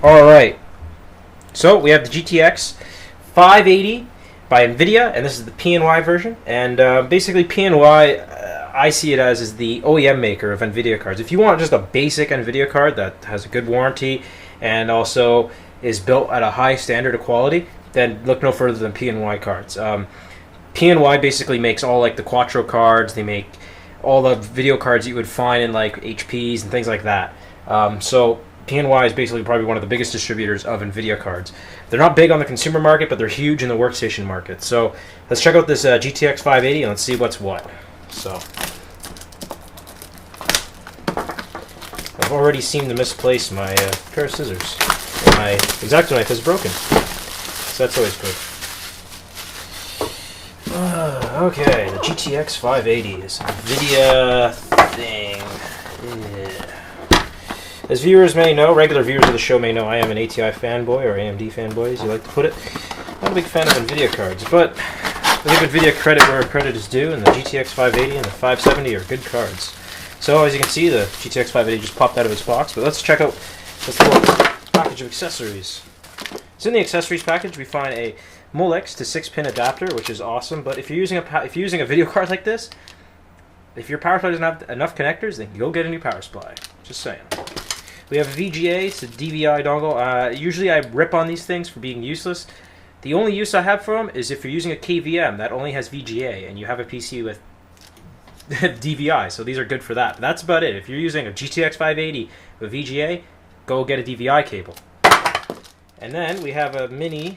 Alright, so we have the GTX 580 by NVIDIA, and this is the PNY version. And basically PNY, I see it as is the OEM maker of NVIDIA cards. If you want just a basic NVIDIA card that has a good warranty and also is built at a high standard of quality, then look no further than PNY cards. PNY basically makes all like the Quattro cards. They make all the video cards you would find in like HPs and things like that. So PNY is basically probably one of the biggest distributors of NVIDIA cards. They're not big on the consumer market, but they're huge in the workstation market. So let's check out this GTX 580 and let's see what's what. So I've already seemed to misplace my pair of scissors. My X-Acto knife is broken, so that's always good. Okay, the GTX 580 is an NVIDIA thing. Yeah. As viewers may know, regular viewers of the show may know, I am an ATI fanboy, or AMD fanboy, as you like to put it. Not a big fan of NVIDIA cards, but I give NVIDIA credit where credit is due, and the GTX 580 and the 570 are good cards. So, as you can see, the GTX 580 just popped out of its box, but let's check out this little package of accessories. So in the accessories package, we find a Molex to 6-pin adapter, which is awesome, but if you're using a video card like this, if your power supply doesn't have enough connectors, then go get a new power supply. Just saying. We have a VGA to DVI dongle. Usually I rip on these things for being useless. The only use I have for them is if you're using a KVM that only has VGA and you have a PC with DVI, so these are good for that. That's about it. If you're using a GTX 580 with VGA, go get a DVI cable. And then we have a mini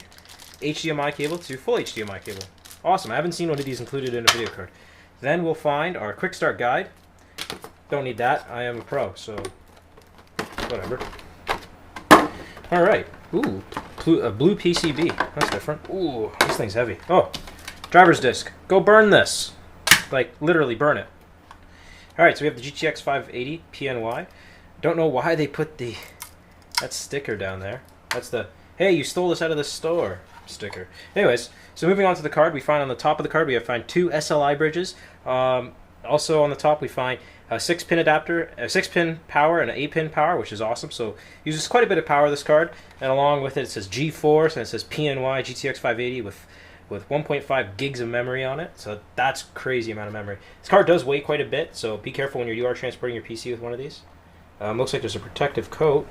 HDMI cable to full HDMI cable. Awesome. I haven't seen one of these included in a video card. Then we'll find our quick start guide. Don't need that. I am a pro, so whatever. Alright. Ooh, a blue PCB. That's different. Ooh, this thing's heavy. Oh, driver's disc. Go burn this. Like, literally burn it. Alright, so we have the GTX 580 PNY. Don't know why they put that sticker down there. That's the, hey, you stole this out of the store sticker. Anyways, so moving on to the card, we find on the top of the card, we find two SLI bridges. Also on the top, we find a 6-pin adapter, a 6-pin power, and an 8-pin power, which is awesome. So uses quite a bit of power, this card. And along with it, it says Geforce, and it says PNY GTX 580 with 1.5 gigs of memory on it. So that's crazy amount of memory. This card does weigh quite a bit, so be careful when you are transporting your PC with one of these. Looks like there's a protective coat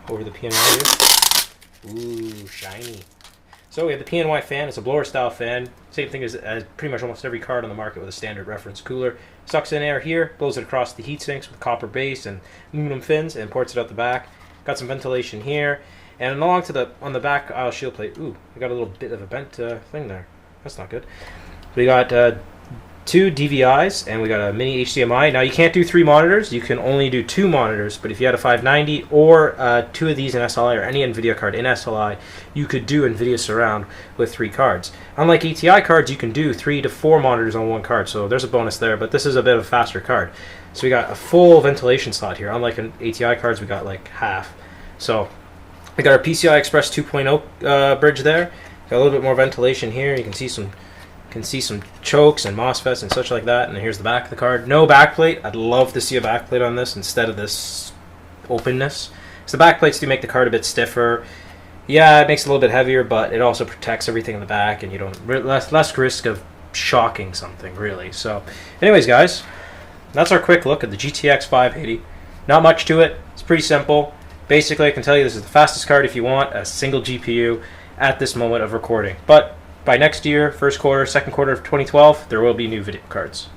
over the PNY here. Ooh, shiny. So we have the PNY fan. It's a blower style fan. Same thing as pretty much almost every card on the market with a standard reference cooler. Sucks in air here, blows it across the heat sinks with copper base and aluminum fins, and ports it out the back. Got some ventilation here. And along to on the back aisle shield plate, ooh, we got a little bit of a bent thing there. That's not good. We got two DVIs, and we got a mini HDMI. Now you can't do 3 monitors, you can only do 2 monitors, but if you had a 590 or 2 of these in SLI or any NVIDIA card in SLI, you could do NVIDIA Surround with 3 cards. Unlike ATI cards, you can do 3 to 4 monitors on one card, so there's a bonus there, but this is a bit of a faster card. So we got a full ventilation slot here. Unlike in ATI cards, we got like half. So we got our PCI Express 2.0 bridge there. Got a little bit more ventilation here. You can see some chokes and MOSFETs and such like that. And here's the back of the card. No backplate. I'd love to see a backplate on this instead of this openness. So the backplates do make the card a bit stiffer. Yeah, it makes it a little bit heavier, but it also protects everything in the back, and you don't less risk of shocking something, really. So, anyways, guys, that's our quick look at the GTX 580. Not much to it. It's pretty simple. Basically, I can tell you this is the fastest card if you want a single GPU at this moment of recording. But by next year, first quarter, second quarter of 2012, there will be new video cards.